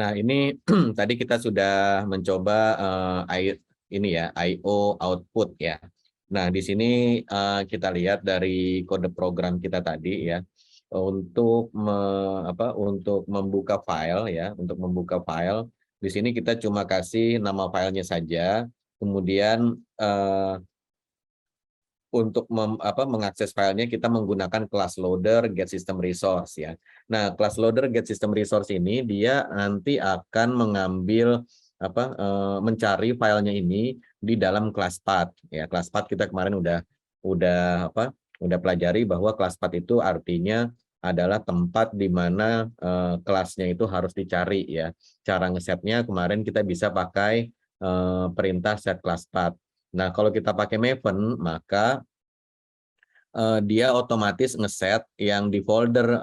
Nah, ini tadi kita sudah mencoba ini ya, I/O output ya. Nah, di sini kita lihat dari kode program kita tadi ya, untuk membuka file ya, untuk membuka file di sini kita cuma kasih nama filenya saja, kemudian untuk mengakses filenya kita menggunakan class loader get system resource ya. Nah, class loader get system resource ini dia nanti akan mengambil mencari filenya ini di dalam class path ya. Class path kita kemarin udah pelajari bahwa class path itu artinya adalah tempat di mana kelasnya itu harus dicari ya. Cara ngesetnya kemarin kita bisa pakai perintah set class path. Nah, kalau kita pakai Maven, maka dia otomatis ngeset yang di folder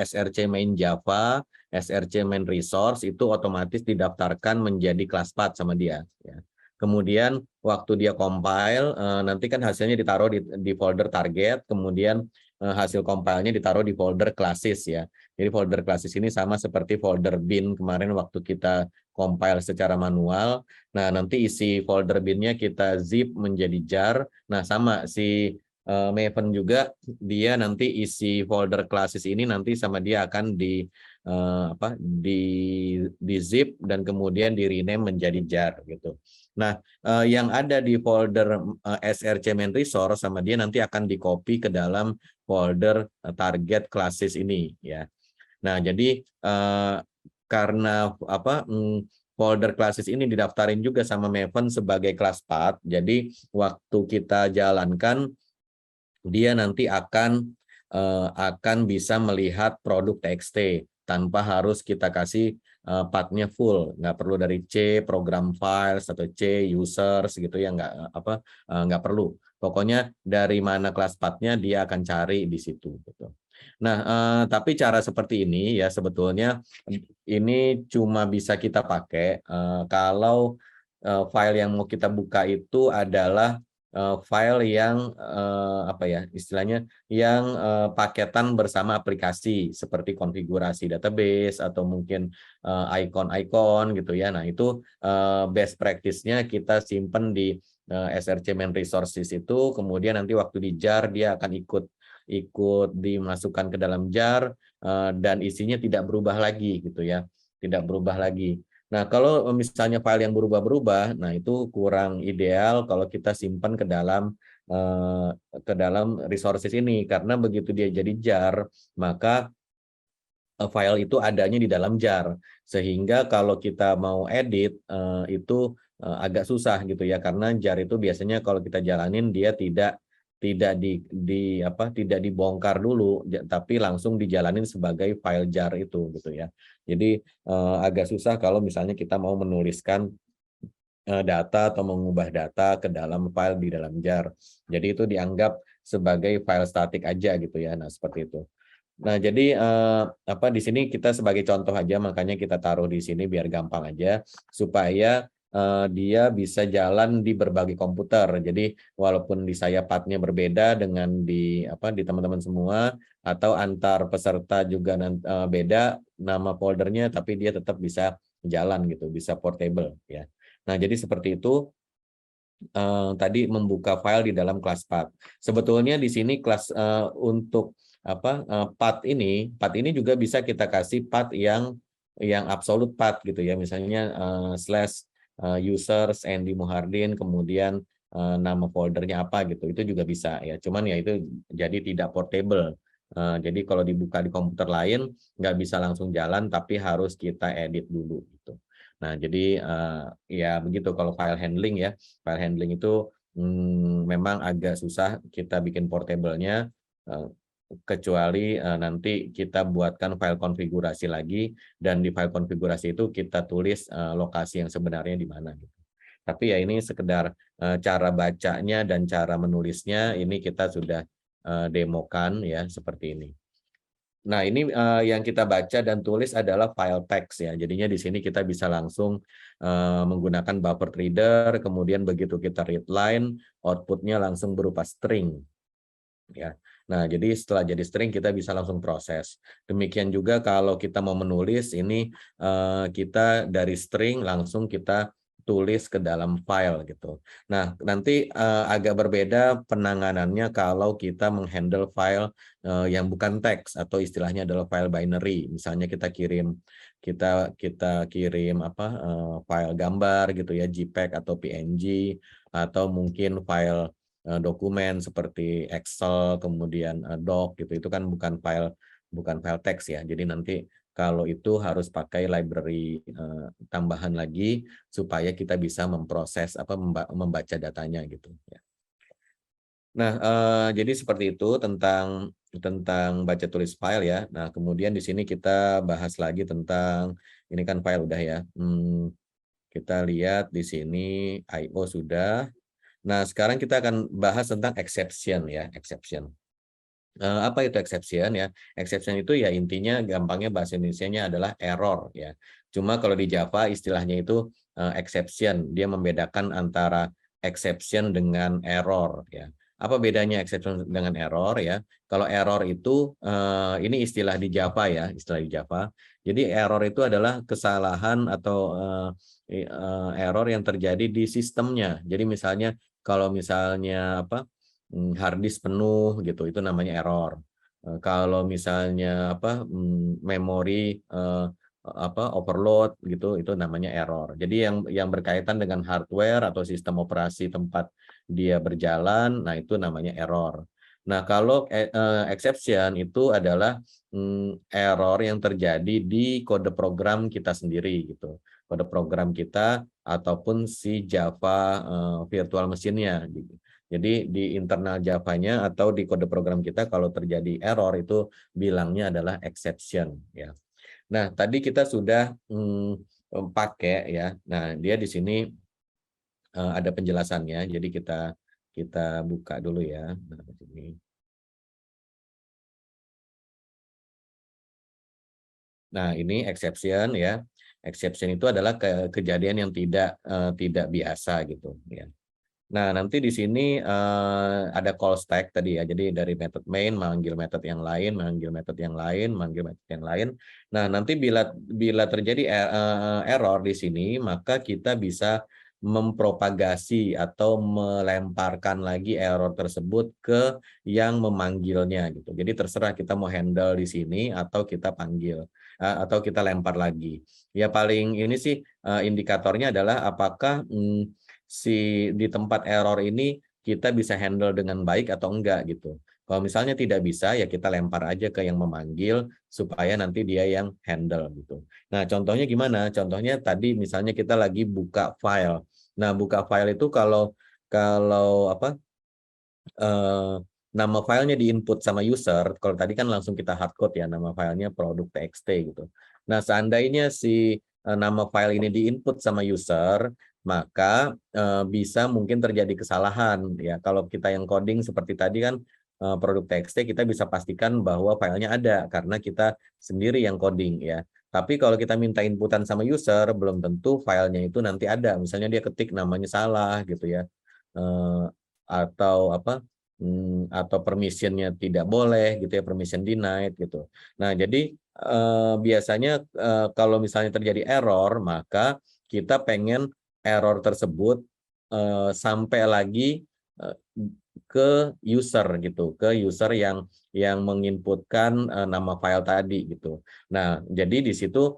src main Java, src main resource itu otomatis didaftarkan menjadi class path sama dia. Ya. Kemudian waktu dia compile, nanti kan hasilnya ditaruh di folder target, kemudian hasil compile-nya ditaruh di folder classes ya. Jadi folder classes ini sama seperti folder bin kemarin waktu kita compile secara manual. Nah, nanti isi folder bin-nya kita zip menjadi jar. Nah, sama si Maven juga dia nanti isi folder classes ini nanti sama dia akan di zip dan kemudian di rename menjadi jar gitu. Nah, yang ada di folder src main resource sama dia nanti akan di copy ke dalam folder target classes ini ya. Nah, jadi karena folder classes ini didaftarin juga sama Maven sebagai class path, jadi waktu kita jalankan dia nanti akan bisa melihat produk TXT tanpa harus kita kasih path-nya full, nggak perlu dari C program files atau C users gitu ya, nggak perlu. Pokoknya dari mana kelas path-nya dia akan cari di situ gitu. Nah, tapi cara seperti ini ya sebetulnya ini cuma bisa kita pakai kalau file yang mau kita buka itu adalah file yang istilahnya yang paketan bersama aplikasi seperti konfigurasi database atau mungkin icon-icon gitu ya. Nah, itu best practice-nya kita simpen di src main resources itu, kemudian nanti waktu di jar dia akan ikut dimasukkan ke dalam jar dan isinya tidak berubah lagi gitu ya. Tidak berubah lagi. Nah, kalau misalnya file yang berubah-berubah, nah itu kurang ideal kalau kita simpan ke dalam resources ini, karena begitu dia jadi jar, maka file itu adanya di dalam jar, sehingga kalau kita mau edit itu agak susah gitu ya, karena jar itu biasanya kalau kita jalanin dia tidak dibongkar dulu, tapi langsung dijalanin sebagai file jar itu gitu ya. Jadi agak susah kalau misalnya kita mau menuliskan data atau mengubah data ke dalam file di dalam jar. Jadi itu dianggap sebagai file statik aja gitu ya. Nah, seperti itu. Nah, jadi di sini kita sebagai contoh aja, makanya kita taruh di sini biar gampang aja supaya dia bisa jalan di berbagai komputer. Jadi walaupun di saya pathnya berbeda dengan di teman-teman semua atau antar peserta juga beda nama foldernya, tapi dia tetap bisa jalan gitu, bisa portable ya. Nah, jadi seperti itu tadi membuka file di dalam kelas path. Sebetulnya di sini kelas untuk path ini juga bisa kita kasih path yang absolute path gitu ya, misalnya slash users Andy Muhardin, kemudian nama foldernya apa gitu, itu juga bisa ya, cuman ya itu jadi tidak portable. Jadi kalau dibuka di komputer lain nggak bisa langsung jalan, tapi harus kita edit dulu gitu. Nah, jadi ya begitu kalau file handling ya, file handling itu memang agak susah kita bikin portable-nya, kecuali nanti kita buatkan file konfigurasi lagi, dan di file konfigurasi itu kita tulis lokasi yang sebenarnya di mana gitu. Tapi ya ini sekedar cara bacanya dan cara menulisnya ini kita sudah demokan ya seperti ini. Nah, ini yang kita baca dan tulis adalah file text ya. Jadinya di sini kita bisa langsung menggunakan buffer reader, kemudian begitu kita read line, outputnya langsung berupa string. ya. Nah, jadi setelah jadi string kita bisa langsung proses. Demikian juga kalau kita mau menulis ini kita dari string langsung kita tulis ke dalam file gitu. Nah, nanti agak berbeda penanganannya kalau kita menghandle file yang bukan teks atau istilahnya adalah file binary. Misalnya kita kirim apa file gambar gitu ya, JPEG atau PNG atau mungkin file dokumen seperti Excel, kemudian Doc gitu, itu kan bukan file teks ya. Jadi nanti kalau itu harus pakai library tambahan lagi supaya kita bisa memproses membaca datanya gitu ya. Nah, jadi seperti itu tentang baca tulis file ya. Nah, kemudian di sini kita bahas lagi tentang ini kan file udah ya. Kita lihat di sini I/O sudah. Nah, sekarang kita akan bahas tentang exception ya, exception. Apa itu exception ya? Exception itu ya intinya gampangnya bahasa Indonesianya adalah error ya. Cuma kalau di Java istilahnya itu exception, dia membedakan antara exception dengan error ya. Apa bedanya exception dengan error ya? Kalau error itu ini istilah di Java ya, istilah di Java. Jadi error itu adalah kesalahan atau error yang terjadi di sistemnya. Jadi misalnya kalau misalnya hard disk penuh gitu, itu namanya error. Kalau misalnya memori overload gitu, itu namanya error. Jadi yang berkaitan dengan hardware atau sistem operasi tempat dia berjalan, nah itu namanya error. Nah, kalau exception itu adalah error yang terjadi di kode program kita sendiri gitu. Kode program kita ataupun si Java virtual machine-nya gitu. Jadi di internal Java-nya atau di kode program kita kalau terjadi error itu bilangnya adalah exception ya. Nah, tadi kita sudah pakai ya. Nah, dia di sini ada penjelasannya. Jadi kita buka dulu ya. Nah, di sini. Nah, ini exception ya. Exception itu adalah kejadian yang tidak biasa gitu ya. Nah, nanti di sini ada call stack tadi ya. Jadi dari method main manggil method yang lain, manggil method yang lain, manggil method yang lain. Nah, nanti bila terjadi error di sini, maka kita bisa mempropagasi atau melemparkan lagi error tersebut ke yang memanggilnya gitu. Jadi terserah kita mau handle di sini atau kita panggil atau kita lempar lagi. Ya paling ini sih indikatornya adalah apakah di tempat error ini kita bisa handle dengan baik atau enggak gitu. Kalau misalnya tidak bisa, ya kita lempar aja ke yang memanggil supaya nanti dia yang handle gitu. Nah, contohnya gimana? Contohnya tadi misalnya kita lagi buka file. Nah, buka file itu kalau eh, nama filenya diinput sama user, kalau tadi kan langsung kita hardcode ya, nama filenya produk.txt gitu. Nah, seandainya si nama file ini diinput sama user, maka bisa mungkin terjadi kesalahan ya. Kalau kita yang coding seperti tadi kan produk.txt kita bisa pastikan bahwa filenya ada karena kita sendiri yang coding ya. Tapi kalau kita minta inputan sama user, belum tentu filenya itu nanti ada. Misalnya dia ketik namanya salah gitu ya. Atau atau permissionnya tidak boleh gitu ya, permission denied gitu. Nah, jadi biasanya kalau misalnya terjadi error, maka kita pengen error tersebut sampai lagi eh, ke user gitu, ke user yang menginputkan nama file tadi gitu. Nah, jadi di situ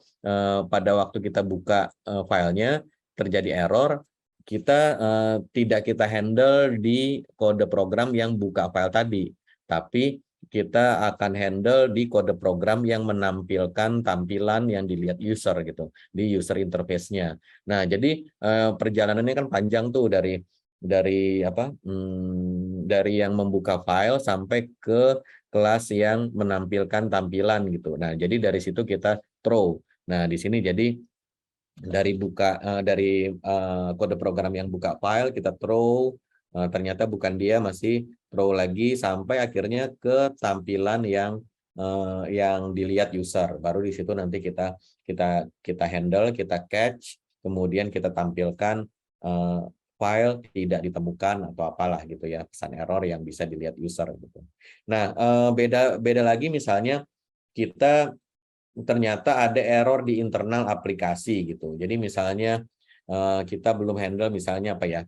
pada waktu kita buka filenya terjadi error, kita tidak kita handle di kode program yang buka file tadi, tapi kita akan handle di kode program yang menampilkan tampilan yang dilihat user gitu, di user interface-nya. Nah, jadi perjalanannya kan panjang tuh dari yang membuka file sampai ke kelas yang menampilkan tampilan gitu. Nah, jadi dari situ kita throw. Nah, di sini jadi dari kode program yang buka file kita throw, ternyata bukan dia, masih throw lagi sampai akhirnya ke tampilan yang dilihat user. Baru di situ nanti kita handle, kita catch, kemudian kita tampilkan file tidak ditemukan atau apalah gitu ya, pesan error yang bisa dilihat user gitu. Nah, beda lagi misalnya kita ternyata ada error di internal aplikasi gitu. Jadi misalnya kita belum handle misalnya apa ya?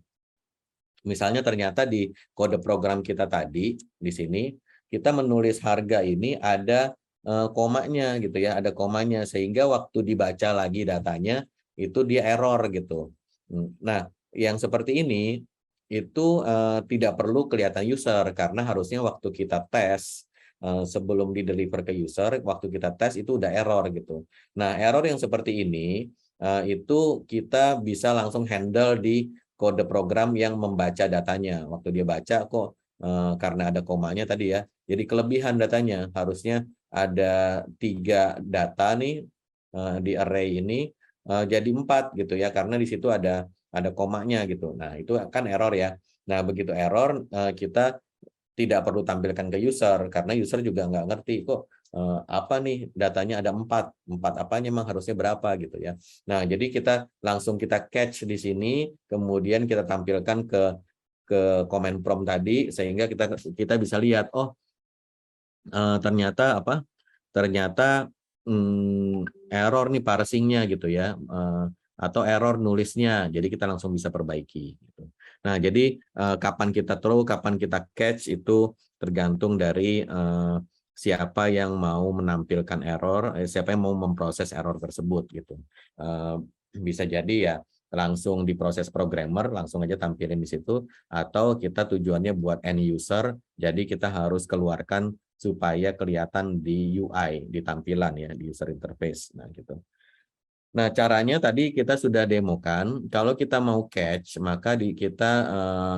Misalnya ternyata di kode program kita tadi di sini kita menulis harga ini ada komanya gitu ya, ada komanya sehingga waktu dibaca lagi datanya itu dia error gitu. Nah, yang seperti ini itu tidak perlu kelihatan user karena harusnya waktu kita tes sebelum di deliver ke user, waktu kita tes itu udah error gitu. Nah, error yang seperti ini itu kita bisa langsung handle di kode program yang membaca datanya. Waktu dia baca kok karena ada komanya tadi ya, jadi kelebihan datanya. Harusnya ada 3 data nih di array ini jadi 4 gitu ya, karena di situ ada komanya gitu. Nah, itu akan error ya. Nah, begitu error kita tidak perlu tampilkan ke user karena user juga nggak ngerti kok apa nih datanya ada 4 apanya emang harusnya berapa gitu ya. Nah, jadi kita catch di sini, kemudian kita tampilkan ke comment prompt tadi sehingga kita bisa lihat ternyata ternyata error nih parsingnya gitu ya, atau error nulisnya, jadi kita langsung bisa perbaiki gitu. Nah, jadi kapan kita throw, kapan kita catch itu tergantung dari siapa yang mau menampilkan error, siapa yang mau memproses error tersebut gitu. Bisa jadi ya langsung diproses programmer, langsung aja tampilin di situ, atau kita tujuannya buat end user, jadi kita harus keluarkan supaya kelihatan di UI, di tampilan ya, di user interface. Nah, gitu. Nah, caranya tadi kita sudah demokan. Kalau kita mau catch, maka kita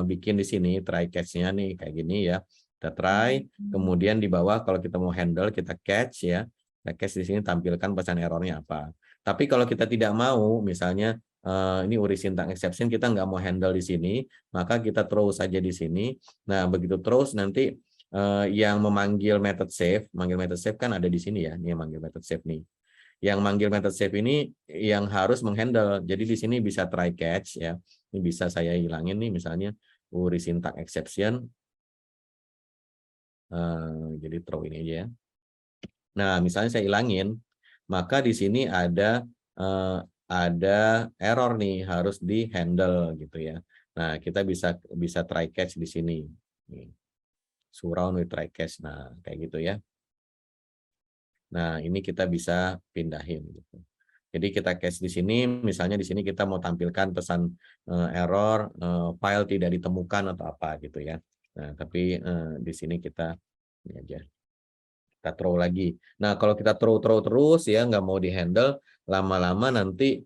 bikin di sini try catch-nya nih kayak gini ya. Kita try, kemudian di bawah kalau kita mau handle kita catch ya. Kita catch di sini tampilkan pesan errornya apa. Tapi kalau kita tidak mau, misalnya ini URI syntax exception kita nggak mau handle di sini, maka kita throw saja di sini. Nah, begitu terus nanti yang memanggil method save kan ada di sini ya. Ini yang manggil method save nih. Yang manggil method save ini yang harus menghandle. Jadi di sini bisa try catch ya. Ini bisa saya hilangin nih misalnya URI syntax exception. Jadi throw ini aja ya. Nah, misalnya saya hilangin, maka di sini ada error nih harus di handle gitu ya. Nah, kita bisa try catch di sini. Nih, surround with try catch. Nah, kayak gitu ya. Nah, ini kita bisa pindahin gitu. Jadi kita cache di sini, misalnya di sini kita mau tampilkan pesan error file tidak ditemukan atau apa gitu ya. Nah, tapi di sini kita ini aja. Kita throw lagi. Nah, kalau kita throw terus ya nggak mau di-handle, lama-lama nanti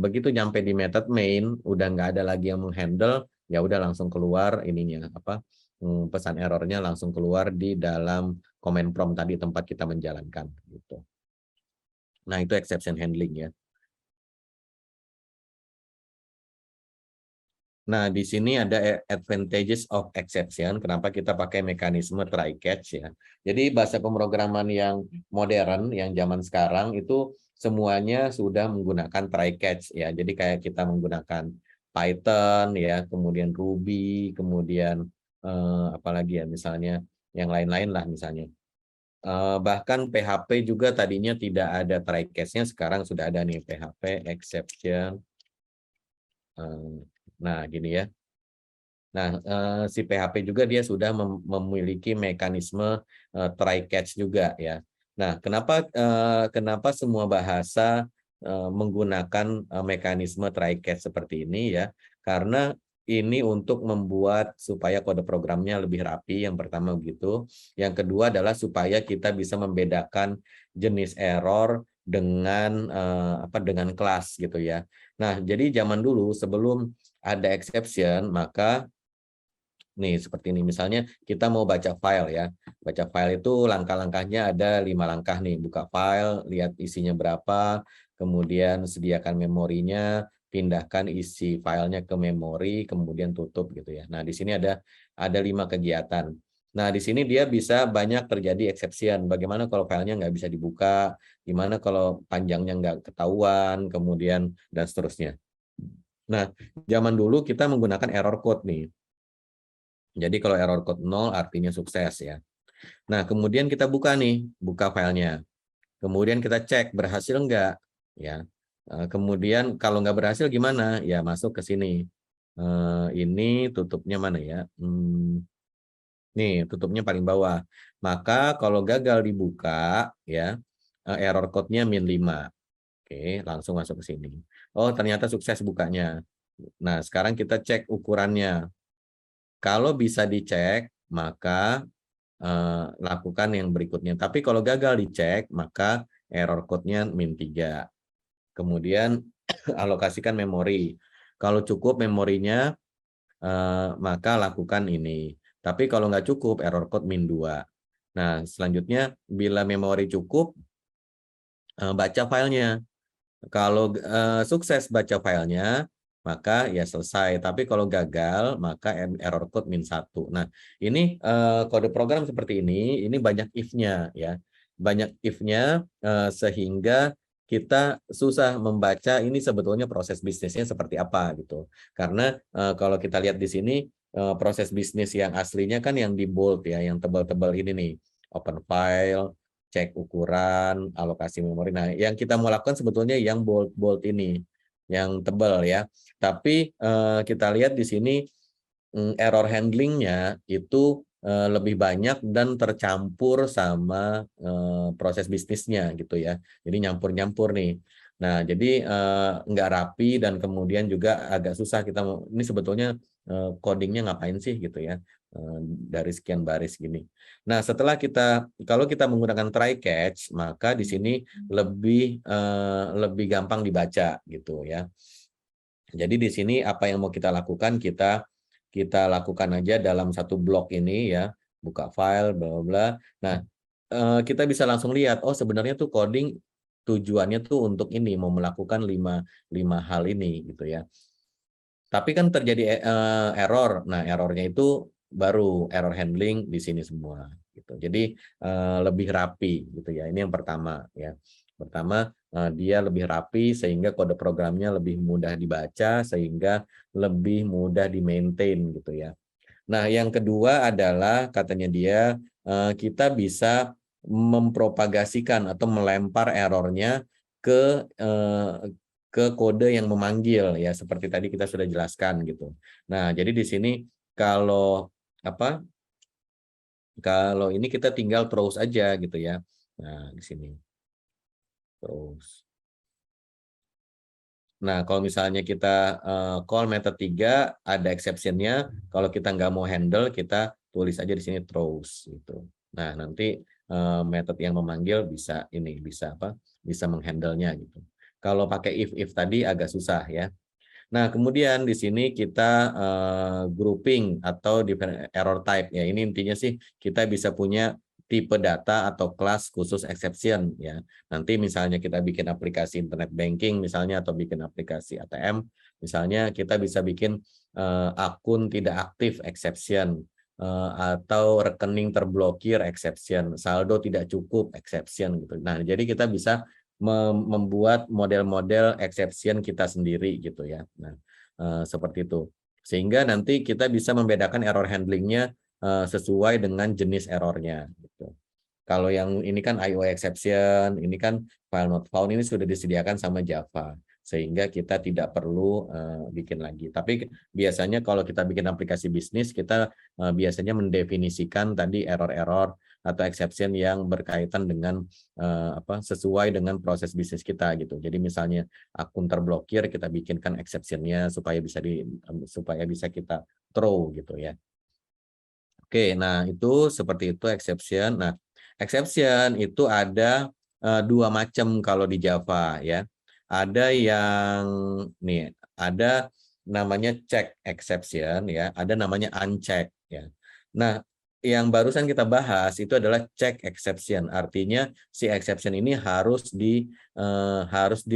begitu nyampe di method main udah nggak ada lagi yang menghandle, ya udah langsung keluar ininya pesan errornya langsung keluar di dalam command prompt tadi tempat kita menjalankan gitu. Nah, itu exception handling ya. Nah, di sini ada advantages of exception. Kenapa kita pakai mekanisme try catch ya. Jadi bahasa pemrograman yang modern, yang zaman sekarang itu semuanya sudah menggunakan try catch ya. Jadi kayak kita menggunakan Python ya, kemudian Ruby, kemudian apalagi ya misalnya yang lain-lain lah misalnya. Bahkan PHP juga tadinya tidak ada try catch-nya, sekarang sudah ada nih PHP exception. Nah, gini ya. Nah, si PHP juga dia sudah memiliki mekanisme try catch juga ya. Nah, kenapa semua bahasa menggunakan mekanisme try catch seperti ini ya? Karena ini untuk membuat supaya kode programnya lebih rapi, yang pertama begitu. Yang kedua adalah supaya kita bisa membedakan jenis error dengan kelas gitu ya. Nah, jadi zaman dulu sebelum ada exception, maka nih seperti ini, misalnya kita mau baca file ya. Baca file itu langkah-langkahnya ada 5 langkah nih. Buka file, lihat isinya berapa, kemudian sediakan memorinya, pindahkan isi filenya ke memori, kemudian tutup gitu ya. Nah, di sini ada 5 kegiatan. Nah, di sini dia bisa banyak terjadi exception. Bagaimana kalau filenya nggak bisa dibuka, gimana kalau panjangnya nggak ketahuan, kemudian dan seterusnya. Nah, zaman dulu kita menggunakan error code nih. Jadi kalau error code 0 artinya sukses ya. Nah, kemudian kita buka nih, buka filenya. Kemudian kita cek berhasil enggak ya. Kemudian kalau nggak berhasil gimana? Ya masuk ke sini. Ini tutupnya mana ya? Nih, tutupnya paling bawah. Maka kalau gagal dibuka ya, error code-nya -5. Oke, langsung masuk ke sini. Oh, ternyata sukses bukanya. Nah, sekarang kita cek ukurannya. Kalau bisa dicek, maka lakukan yang berikutnya. Tapi kalau gagal dicek, maka error code-nya -3. Kemudian alokasikan memori. Kalau cukup memorinya, maka lakukan ini. Tapi kalau nggak cukup, error code -2. Nah, selanjutnya, bila memori cukup, baca filenya. Kalau sukses baca filenya, maka ya selesai. Tapi kalau gagal, maka error code -1. Nah, ini kode program seperti ini banyak if-nya ya. Banyak if-nya sehingga kita susah membaca ini sebetulnya proses bisnisnya seperti apa gitu. Karena kalau kita lihat di sini proses bisnis yang aslinya kan yang di bold ya, yang tebal-tebal ini nih. Open file, cek ukuran, alokasi memori. Nah, yang kita mau lakukan sebetulnya yang bold ini, yang tebal ya. Tapi kita lihat di sini error handlingnya itu lebih banyak dan tercampur sama proses bisnisnya gitu ya. Jadi nyampur-nyampur nih. Nah, jadi nggak rapi dan kemudian juga agak susah kita mau, ini sebetulnya codingnya ngapain sih gitu ya, dari sekian baris gini. Nah, setelah kalau kita menggunakan try catch, maka di sini lebih gampang dibaca gitu ya. Jadi di sini apa yang mau kita lakukan, kita lakukan aja dalam satu blok ini ya, buka file, bla bla bla. Nah, kita bisa langsung lihat, oh sebenarnya tuh coding tujuannya tuh untuk ini, mau melakukan lima hal ini gitu ya. Tapi kan terjadi error. Nah, errornya itu baru error handling di sini semua gitu. Jadi lebih rapi gitu ya. Ini yang pertama ya. Pertama, dia lebih rapi sehingga kode programnya lebih mudah dibaca sehingga lebih mudah di-maintain gitu ya. Nah, yang kedua adalah katanya dia kita bisa mempropagasikan atau melempar errornya ke kode yang memanggil ya, seperti tadi kita sudah jelaskan gitu. Nah, jadi di sini kalau apa? Kalau ini kita tinggal terus aja gitu ya. Nah, di sini terus. Nah, kalau misalnya kita call method 3 ada exception-nya, kalau kita nggak mau handle, kita tulis aja di sini throws gitu. Nah, nanti method yang memanggil bisa ini bisa apa? Bisa menghandle-nya gitu. Kalau pakai if tadi agak susah ya. Nah, kemudian di sini kita grouping atau different error type ya. Ini intinya sih kita bisa punya tipe data atau kelas khusus exception ya. Nanti misalnya kita bikin aplikasi internet banking misalnya atau bikin aplikasi ATM, misalnya kita bisa bikin akun tidak aktif exception atau rekening terblokir exception, saldo tidak cukup exception gitu. Nah, jadi kita bisa membuat model-model exception kita sendiri gitu ya. Nah, seperti itu. Sehingga nanti kita bisa membedakan error handlingnya sesuai dengan jenis errornya gitu. Kalau yang ini kan IO exception, ini kan file not found, ini sudah disediakan sama Java sehingga kita tidak perlu bikin lagi. Tapi biasanya kalau kita bikin aplikasi bisnis, kita biasanya mendefinisikan tadi error-error atau exception yang berkaitan dengan sesuai dengan proses bisnis kita gitu. Jadi misalnya akun terblokir, kita bikinkan exception-nya supaya bisa kita throw gitu ya. Oke, nah itu seperti itu exception. Nah, exception itu ada dua macam kalau di Java ya. Ada yang nih, ada namanya check exception ya, ada namanya uncheck ya. Nah, yang barusan kita bahas itu adalah check exception. Artinya si exception ini harus di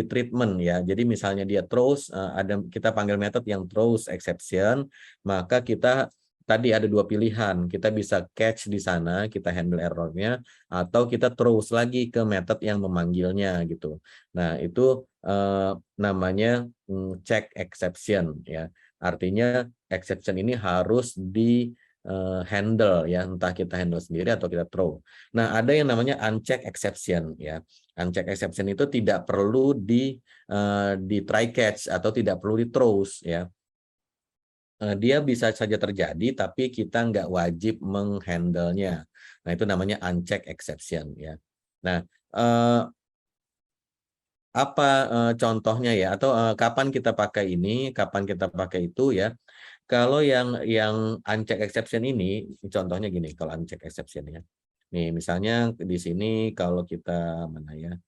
treatment ya. Jadi misalnya dia throws ada kita panggil method yang throws exception, maka kita tadi ada dua pilihan. Kita bisa catch di sana, kita handle errornya, atau kita terus lagi ke metode yang memanggilnya gitu. Nah, itu namanya check exception ya. Artinya exception ini harus di handle ya, entah kita handle sendiri atau kita throw. Nah, ada yang namanya uncheck exception ya. Uncheck exception itu tidak perlu di try catch atau tidak perlu di throws ya. Dia bisa saja terjadi, tapi kita nggak wajib menghandle-nya. Nah, itu namanya uncheck exception ya. Nah, apa contohnya ya? Atau kapan kita pakai ini, kapan kita pakai itu ya? Kalau yang uncheck exception ini, contohnya gini, kalau uncheck exception ya. Nih, misalnya di sini kalau kita mana ya,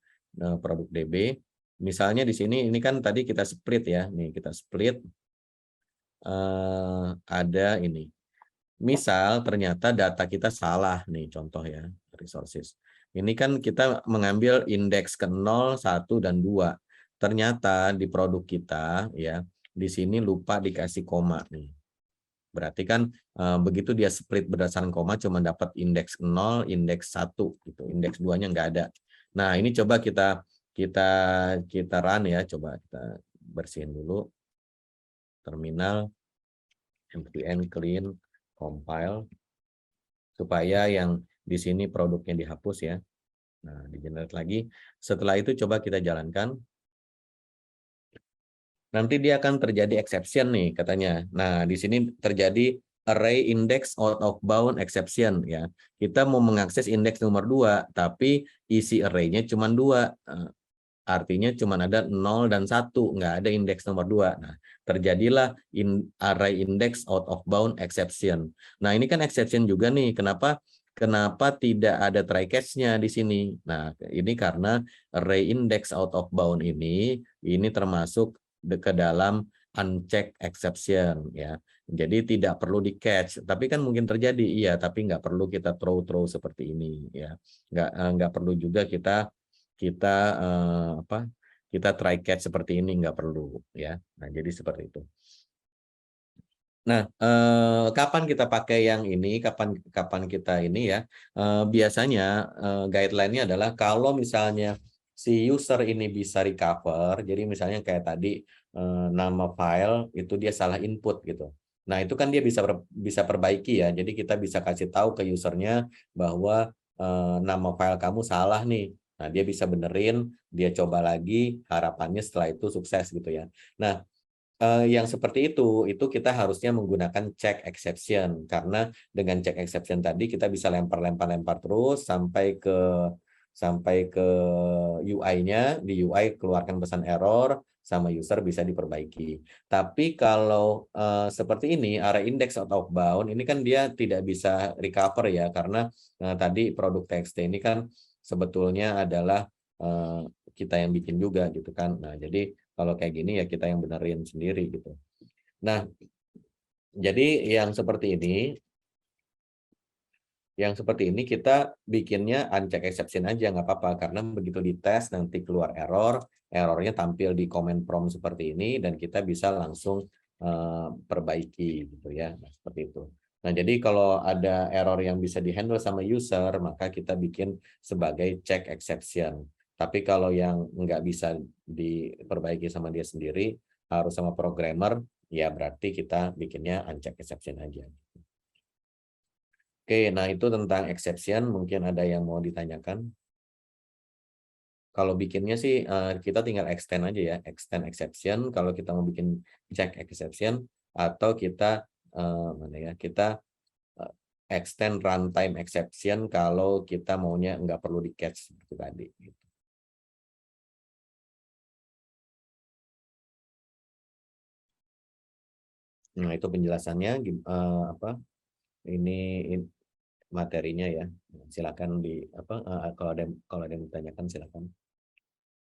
produk DB, misalnya di sini ini kan tadi kita split ya. Nih, kita split ada ini. Misal ternyata data kita salah nih, contoh ya, resources. Ini kan kita mengambil indeks ke 0, 1, dan 2. Ternyata di produk kita ya, di sini lupa dikasih koma nih. Berarti kan begitu dia split berdasarkan koma cuma dapat indeks 0, indeks 1 gitu. Indeks 2-nya nggak ada. Nah, ini coba kita run ya, coba kita bersihin dulu terminal npm clean compile supaya yang di sini produknya dihapus ya. Nah, di generate lagi. Setelah itu coba kita jalankan. Nanti dia akan terjadi exception nih katanya. Nah, di sini terjadi array index out of bound exception ya. Kita mau mengakses indeks nomor 2, tapi isi array-nya cuma 2. Artinya cuma ada 0 dan 1, nggak ada indeks nomor 2. Nah, terjadilah array index out of bound exception. Nah, ini kan exception juga nih. Kenapa tidak ada try catch-nya di sini? Nah, ini karena array index out of bound ini termasuk ke dalam uncheck exception ya. Jadi tidak perlu di catch, tapi kan mungkin terjadi iya, tapi nggak perlu kita throw seperti ini ya. Nggak perlu juga kita kita try catch seperti ini, nggak perlu ya. Nah, jadi seperti itu. Nah, kapan kita pakai yang ini, kapan kita ini ya, biasanya guideline-nya adalah kalau misalnya si user ini bisa recover, jadi misalnya kayak tadi nama file itu dia salah input gitu. Nah, itu kan dia bisa perbaiki ya, jadi kita bisa kasih tahu ke usernya bahwa nama file kamu salah nih. Nah, dia bisa benerin, dia coba lagi, harapannya setelah itu sukses gitu ya. Nah, yang seperti itu kita harusnya menggunakan check exception karena dengan check exception tadi kita bisa lempar terus sampai ke UI-nya, di UI keluarkan pesan error sama user bisa diperbaiki. Tapi kalau seperti ini array index out of bound ini kan dia tidak bisa recover ya karena tadi produk TXT ini kan sebetulnya adalah kita yang bikin juga gitu kan. Nah, jadi kalau kayak gini ya kita yang benerin sendiri gitu. Nah, jadi yang seperti ini kita bikinnya uncheck exception aja nggak apa-apa karena begitu dites nanti keluar errornya tampil di command prompt seperti ini dan kita bisa langsung perbaiki gitu ya. Nah, seperti itu. Nah, jadi kalau ada error yang bisa dihandle sama user, maka kita bikin sebagai check exception. Tapi kalau yang nggak bisa diperbaiki sama dia sendiri, harus sama programmer, ya berarti kita bikinnya uncheck exception aja. Oke, nah itu tentang exception, mungkin ada yang mau ditanyakan. Kalau bikinnya sih kita tinggal extend aja ya, extend exception kalau kita mau bikin check exception atau kita mana ya, kita extend runtime exception kalau kita maunya nggak perlu di catch seperti tadi. Nah, itu penjelasannya apa? Ini materinya ya. Silakan kalau ada yang ditanyakan silakan.